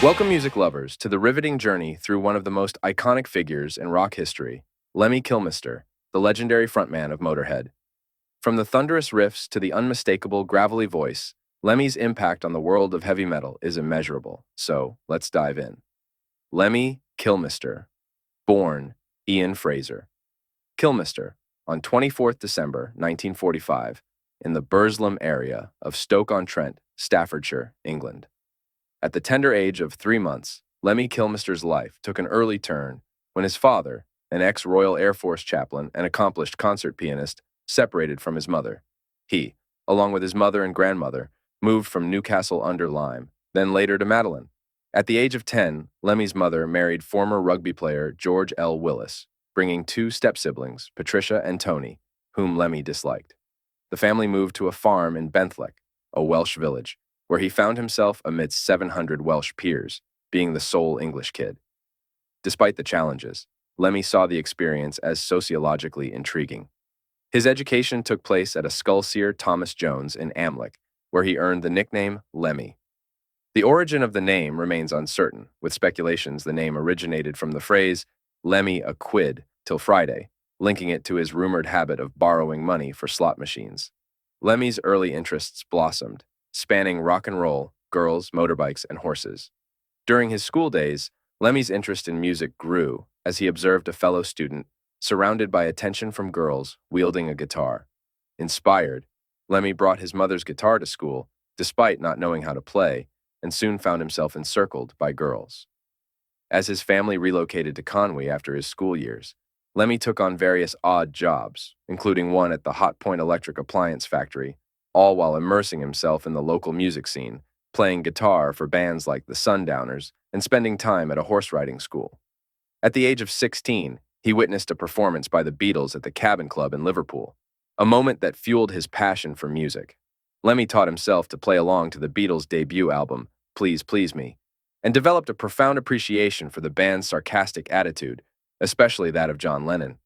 Welcome, music lovers, to the riveting journey through one of the most iconic figures in rock history, Lemmy Kilmister, the legendary frontman of Motorhead. From the thunderous riffs to the unmistakable gravelly voice, Lemmy's impact on the world of heavy metal is immeasurable. So, let's dive in. Lemmy Kilmister, born Ian Fraser. Kilmister, on 24th December 1945, in the Burslem area of Stoke-on-Trent, Staffordshire, England. At the tender age of 3 months, Lemmy Kilmister's life took an early turn when his father, an ex-Royal Air Force chaplain and accomplished concert pianist, separated from his mother. He, along with his mother and grandmother, moved from Newcastle-under-Lyme, then later to Madeline. At the age of 10, Lemmy's mother married former rugby player George L. Willis, bringing two step-siblings, Patricia and Tony, whom Lemmy disliked. The family moved to a farm in Benthleck, a Welsh village, where he found himself amidst 700 Welsh peers, being the sole English kid. Despite the challenges, Lemmy saw the experience as sociologically intriguing. His education took place at a Sculsear Thomas Jones in Amlech, where he earned the nickname Lemmy. The origin of the name remains uncertain, with speculations the name originated from the phrase, Lemmy a quid till Friday, linking it to his rumored habit of borrowing money for slot machines. Lemmy's early interests blossomed, spanning rock and roll, girls, motorbikes, and horses. During his school days, Lemmy's interest in music grew as he observed a fellow student surrounded by attention from girls wielding a guitar. Inspired, Lemmy brought his mother's guitar to school, despite not knowing how to play, and soon found himself encircled by girls. As his family relocated to Conwy after his school years, Lemmy took on various odd jobs, including one at the Hot Point Electric Appliance Factory, all while immersing himself in the local music scene, playing guitar for bands like the Sundowners and spending time at a horse riding school. At the age of 16, he witnessed a performance by the Beatles at the Cabin Club in Liverpool, a moment that fueled his passion for music. Lemmy taught himself to play along to the Beatles' debut album, Please Please Me, and developed a profound appreciation for the band's sarcastic attitude, especially that of John Lennon.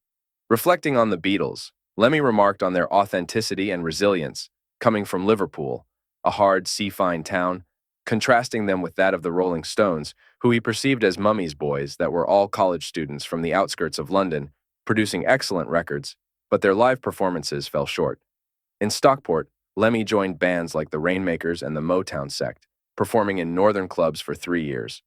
Reflecting on the Beatles, Lemmy remarked on their authenticity and resilience, coming from Liverpool, a hard, seafaring town, contrasting them with that of the Rolling Stones, who he perceived as mummy's boys that were all college students from the outskirts of London, producing excellent records, but their live performances fell short. In Stockport, Lemmy joined bands like the Rainmakers and the Motown Sect, performing in northern clubs for 3 years.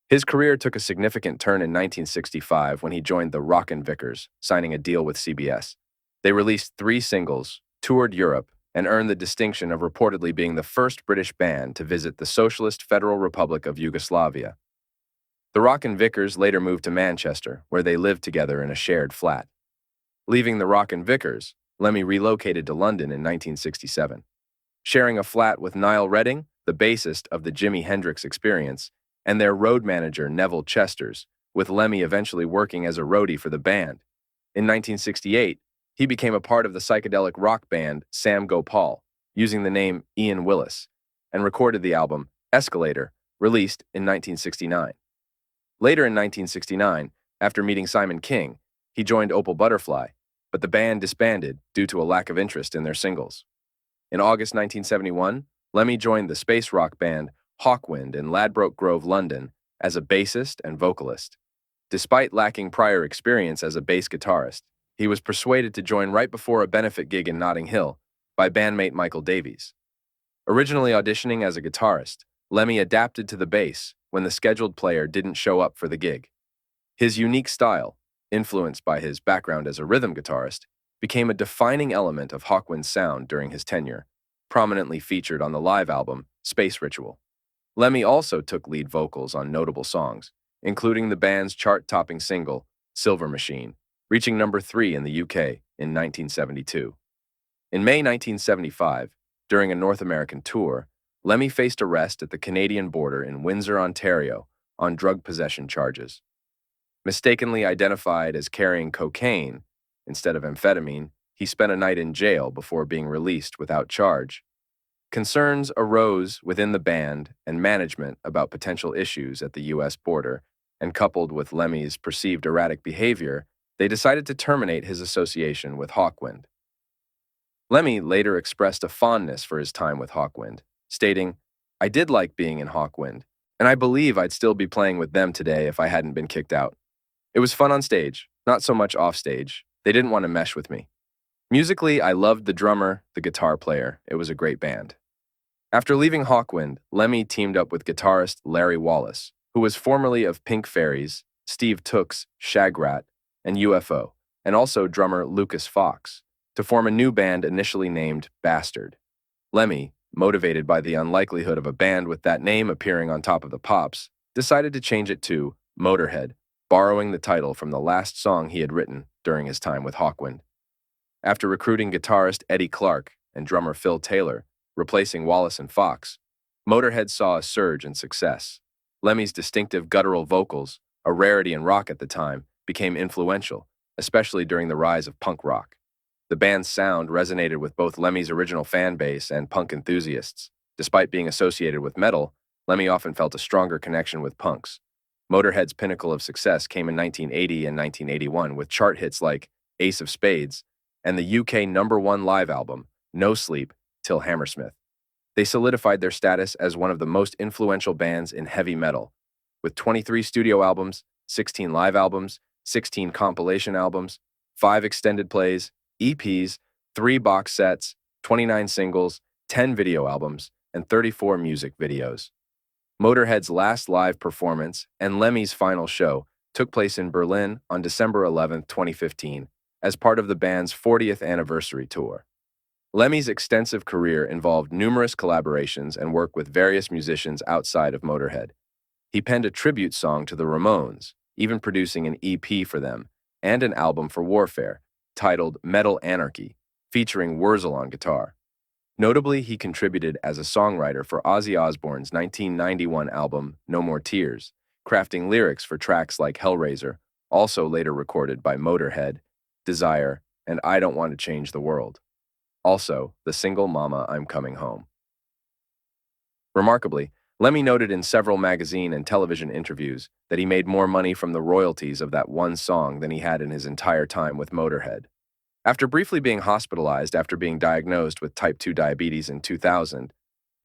His career took a significant turn in 1965 when he joined the Rockin' Vickers, signing a deal with CBS. They released 3 singles, toured Europe, and earned the distinction of reportedly being the first British band to visit the Socialist Federal Republic of Yugoslavia. The Rockin' Vickers later moved to Manchester, where they lived together in a shared flat. Leaving the Rockin' Vickers, Lemmy relocated to London in 1967. Sharing a flat with Niall Redding, the bassist of the Jimi Hendrix Experience, and their road manager Neville Chesters, with Lemmy eventually working as a roadie for the band. In 1968, he became a part of the psychedelic rock band Sam Gopal, using the name Ian Willis, and recorded the album Escalator, released in 1969. Later in 1969, after meeting Simon King, he joined Opal Butterfly, but the band disbanded due to a lack of interest in their singles. In August 1971, Lemmy joined the space rock band Hawkwind in Ladbroke Grove, London, as a bassist and vocalist. Despite lacking prior experience as a bass guitarist, he was persuaded to join right before a benefit gig in Notting Hill by bandmate Michael Davies. Originally auditioning as a guitarist, Lemmy adapted to the bass when the scheduled player didn't show up for the gig. His unique style, influenced by his background as a rhythm guitarist, became a defining element of Hawkwind's sound during his tenure, prominently featured on the live album Space Ritual. Lemmy also took lead vocals on notable songs, including the band's chart-topping single, Silver Machine, reaching number 3 in the UK in 1972. In May 1975, during a North American tour, Lemmy faced arrest at the Canadian border in Windsor, Ontario, on drug possession charges. Mistakenly identified as carrying cocaine instead of amphetamine, he spent a night in jail before being released without charge. Concerns arose within the band and management about potential issues at the U.S. border, and coupled with Lemmy's perceived erratic behavior, they decided to terminate his association with Hawkwind. Lemmy later expressed a fondness for his time with Hawkwind, stating, "I did like being in Hawkwind, and I believe I'd still be playing with them today if I hadn't been kicked out. It was fun on stage, not so much off stage. They didn't want to mesh with me. Musically, I loved the drummer, the guitar player. It was a great band. After leaving Hawkwind, Lemmy teamed up with guitarist Larry Wallace, who was formerly of Pink Fairies, Steve Took's Shagrat, and UFO, and also drummer Lucas Fox, to form a new band initially named Bastard. Lemmy, motivated by the unlikelihood of a band with that name appearing on Top of the Pops, decided to change it to Motörhead, borrowing the title from the last song he had written during his time with Hawkwind. After recruiting guitarist Eddie Clark and drummer Phil Taylor, replacing Wallace and Fox, Motörhead saw a surge in success. Lemmy's distinctive guttural vocals, a rarity in rock at the time, became influential, especially during the rise of punk rock. The band's sound resonated with both Lemmy's original fan base and punk enthusiasts. Despite being associated with metal, Lemmy often felt a stronger connection with punks. Motörhead's pinnacle of success came in 1980 and 1981 with chart hits like Ace of Spades and the UK #1 live album, No Sleep Till Hammersmith. They solidified their status as one of the most influential bands in heavy metal, with 23 studio albums, 16 live albums, 16 compilation albums, 5 extended plays, EPs, 3 box sets, 29 singles, 10 video albums, and 34 music videos. Motörhead's last live performance and Lemmy's final show took place in Berlin on December 11, 2015, as part of the band's 40th anniversary tour. Lemmy's extensive career involved numerous collaborations and work with various musicians outside of Motörhead. He penned a tribute song to the Ramones, even producing an EP for them, and an album for Warfare, titled Metal Anarchy, featuring Wurzel on guitar. Notably, he contributed as a songwriter for Ozzy Osbourne's 1991 album No More Tears, crafting lyrics for tracks like Hellraiser, also later recorded by Motörhead, Desire, and I Don't Want to Change the World. Also, the single Mama, I'm Coming Home. Remarkably, Lemmy noted in several magazine and television interviews that he made more money from the royalties of that one song than he had in his entire time with Motörhead. After briefly being hospitalized after being diagnosed with type 2 diabetes in 2000,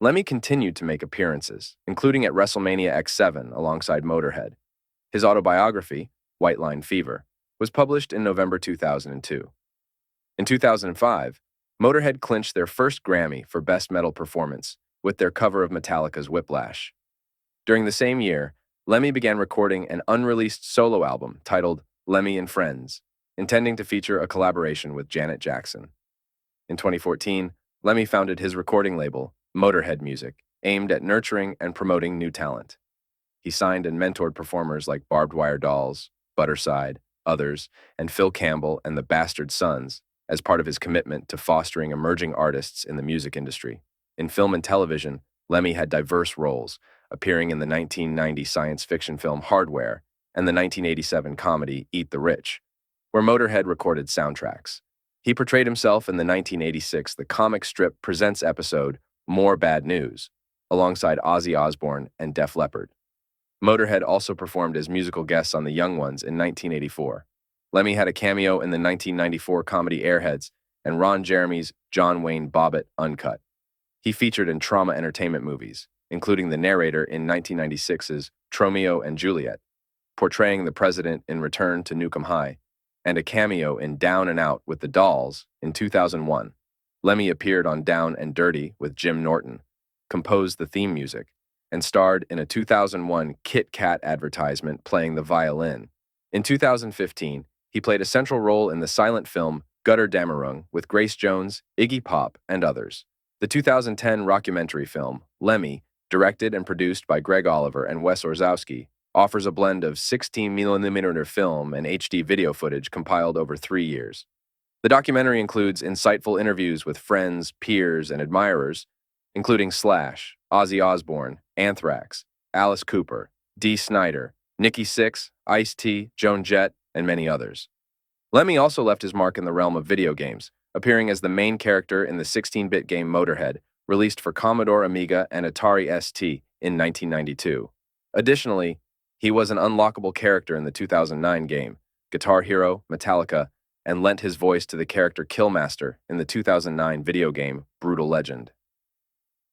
Lemmy continued to make appearances, including at WrestleMania X7 alongside Motörhead. His autobiography, White Line Fever, was published in November 2002. In 2005, Motörhead clinched their first Grammy for Best Metal Performance with their cover of Metallica's Whiplash. During the same year, Lemmy began recording an unreleased solo album titled Lemmy and Friends, intending to feature a collaboration with Janet Jackson. In 2014, Lemmy founded his recording label, Motörhead Music, aimed at nurturing and promoting new talent. He signed and mentored performers like Barbed Wire Dolls, Butterside, Others, and Phil Campbell and the Bastard Sons as part of his commitment to fostering emerging artists in the music industry. In film and television, Lemmy had diverse roles, appearing in the 1990 science fiction film Hardware and the 1987 comedy Eat the Rich, where Motörhead recorded soundtracks. He portrayed himself in the 1986 The Comic Strip Presents episode More Bad News, alongside Ozzy Osbourne and Def Leppard. Motörhead also performed as musical guests on The Young Ones in 1984. Lemmy had a cameo in the 1994 comedy Airheads and Ron Jeremy's John Wayne Bobbitt Uncut. He featured in trauma entertainment movies, including the narrator in 1996's Tromeo and Juliet, portraying the president in Return to Nukem High, and a cameo in Down and Out with the Dolls in 2001. Lemmy appeared on Down and Dirty with Jim Norton, composed the theme music, and starred in a 2001 Kit Kat advertisement playing the violin. In 2015, he played a central role in the silent film Götterdämmerung with Grace Jones, Iggy Pop, and others. The 2010 rockumentary film, Lemmy, directed and produced by Greg Oliver and Wes Orzowski, offers a blend of 16mm film and HD video footage compiled over 3 years. The documentary includes insightful interviews with friends, peers, and admirers, including Slash, Ozzy Osbourne, Anthrax, Alice Cooper, Dee Snider, Nikki Sixx, Ice-T, Joan Jett, and many others. Lemmy also left his mark in the realm of video games, appearing as the main character in the 16-bit game Motörhead, released for Commodore Amiga and Atari ST in 1992. Additionally, he was an unlockable character in the 2009 game, Guitar Hero, Metallica, and lent his voice to the character Kilmister in the 2009 video game Brutal Legend.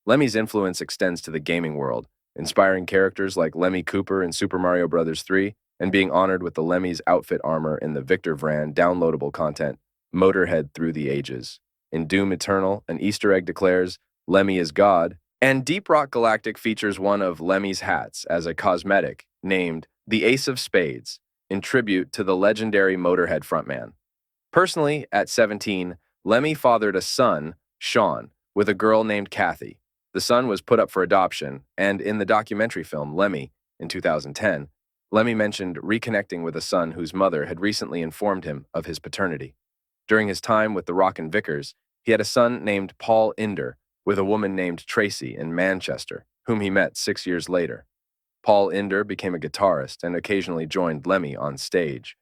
Lemmy's influence extends to the gaming world, inspiring characters like Lemmy Cooper in Super Mario Bros. 3, and being honored with the Lemmy's outfit armor in the Victor Vran downloadable content, Motörhead Through the Ages. In Doom Eternal, an Easter egg declares, Lemmy is God, and Deep Rock Galactic features one of Lemmy's hats as a cosmetic, named the Ace of Spades, in tribute to the legendary Motörhead frontman. Personally, at 17, Lemmy fathered a son, Sean, with a girl named Kathy. The son was put up for adoption, and in the documentary film Lemmy, in 2010, Lemmy mentioned reconnecting with a son whose mother had recently informed him of his paternity. During his time with the Rockin' Vickers, he had a son named Paul Inder with a woman named Tracy in Manchester, whom he met 6 years later. Paul Inder became a guitarist and occasionally joined Lemmy on stage.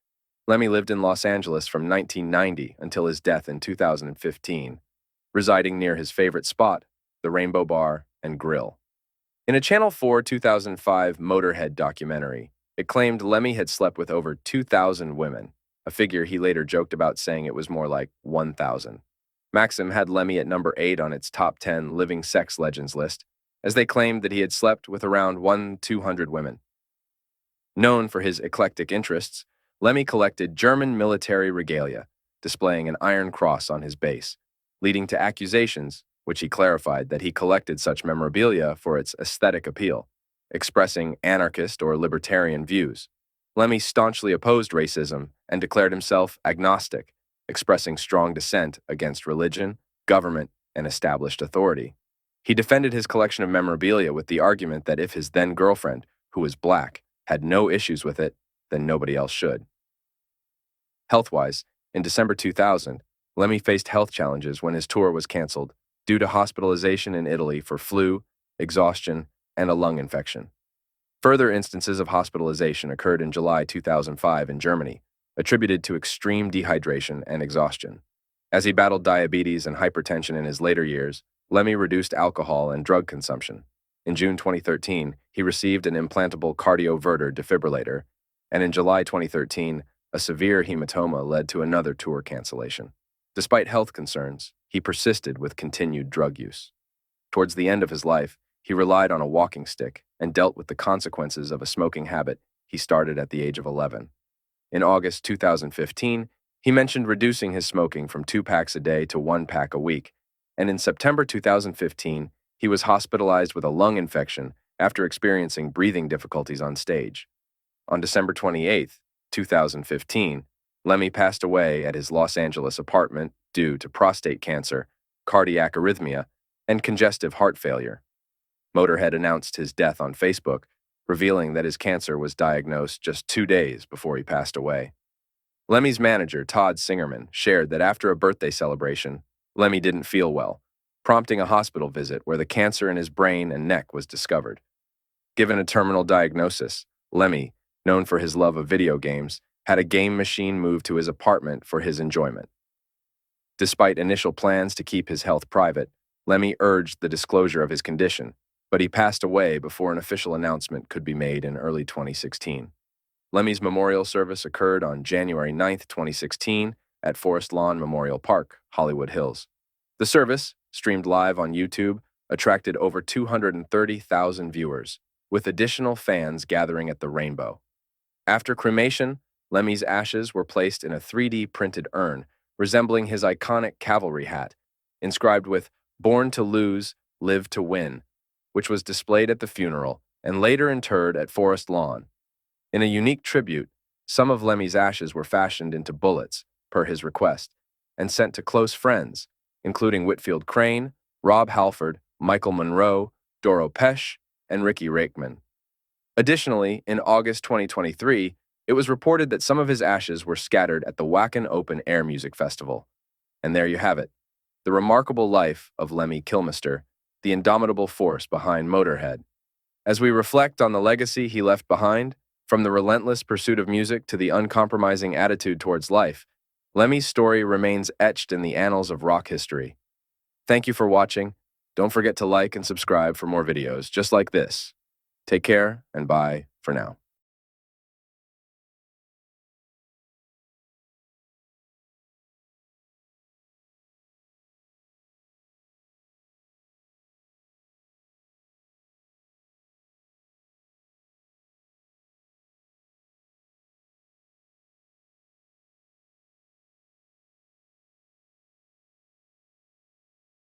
Lemmy lived in Los Angeles from 1990 until his death in 2015, residing near his favorite spot, the Rainbow Bar and Grill. In a Channel 4 2005 Motorhead documentary, it claimed Lemmy had slept with over 2,000 women, a figure he later joked about saying it was more like 1,000. Maxim had Lemmy at number 8 on its top 10 living sex legends list, as they claimed that he had slept with around 200 women. Known for his eclectic interests, Lemmy collected German military regalia, displaying an iron cross on his base, leading to accusations, which he clarified that he collected such memorabilia for its aesthetic appeal, expressing anarchist or libertarian views. Lemmy staunchly opposed racism and declared himself agnostic, expressing strong dissent against religion, government, and established authority. He defended his collection of memorabilia with the argument that if his then-girlfriend, who was black, had no issues with it, then nobody else should. Health-wise, in December 2000, Lemmy faced health challenges when his tour was canceled due to hospitalization in Italy for flu, exhaustion, and a lung infection. Further instances of hospitalization occurred in July 2005 in Germany, attributed to extreme dehydration and exhaustion. As he battled diabetes and hypertension in his later years, Lemmy reduced alcohol and drug consumption. In June 2013, he received an implantable cardioverter defibrillator, and in July 2013, a severe hematoma led to another tour cancellation. Despite health concerns, he persisted with continued drug use. Towards the end of his life, he relied on a walking stick and dealt with the consequences of a smoking habit he started at the age of 11. In August 2015, he mentioned reducing his smoking from 2 packs a day to 1 pack a week, and in September 2015, he was hospitalized with a lung infection after experiencing breathing difficulties on stage. On December 28, 2015, Lemmy passed away at his Los Angeles apartment due to prostate cancer, cardiac arrhythmia, and congestive heart failure. Motörhead announced his death on Facebook, revealing that his cancer was diagnosed just 2 days before he passed away. Lemmy's manager, Todd Singerman, shared that after a birthday celebration, Lemmy didn't feel well, prompting a hospital visit where the cancer in his brain and neck was discovered. Given a terminal diagnosis, Lemmy, known for his love of video games, had a game machine moved to his apartment for his enjoyment. Despite initial plans to keep his health private, Lemmy urged the disclosure of his condition, but he passed away before an official announcement could be made in early 2016. Lemmy's memorial service occurred on January 9, 2016, at Forest Lawn Memorial Park, Hollywood Hills. The service, streamed live on YouTube, attracted over 230,000 viewers, with additional fans gathering at the Rainbow. After cremation, Lemmy's ashes were placed in a 3D printed urn resembling his iconic cavalry hat, inscribed with "Born to Lose, Live to Win," which was displayed at the funeral and later interred at Forest Lawn. In a unique tribute, some of Lemmy's ashes were fashioned into bullets, per his request, and sent to close friends, including Whitfield Crane, Rob Halford, Michael Monroe, Doro Pesch, and Ricky Rakeman. Additionally, in August 2023, it was reported that some of his ashes were scattered at the Wacken Open Air Music Festival. And there you have it, the remarkable life of Lemmy Kilmister, the indomitable force behind Motörhead. As we reflect on the legacy he left behind, from the relentless pursuit of music to the uncompromising attitude towards life, Lemmy's story remains etched in the annals of rock history. Thank you for watching. Don't forget to like and subscribe for more videos just like this. Take care, and bye for now.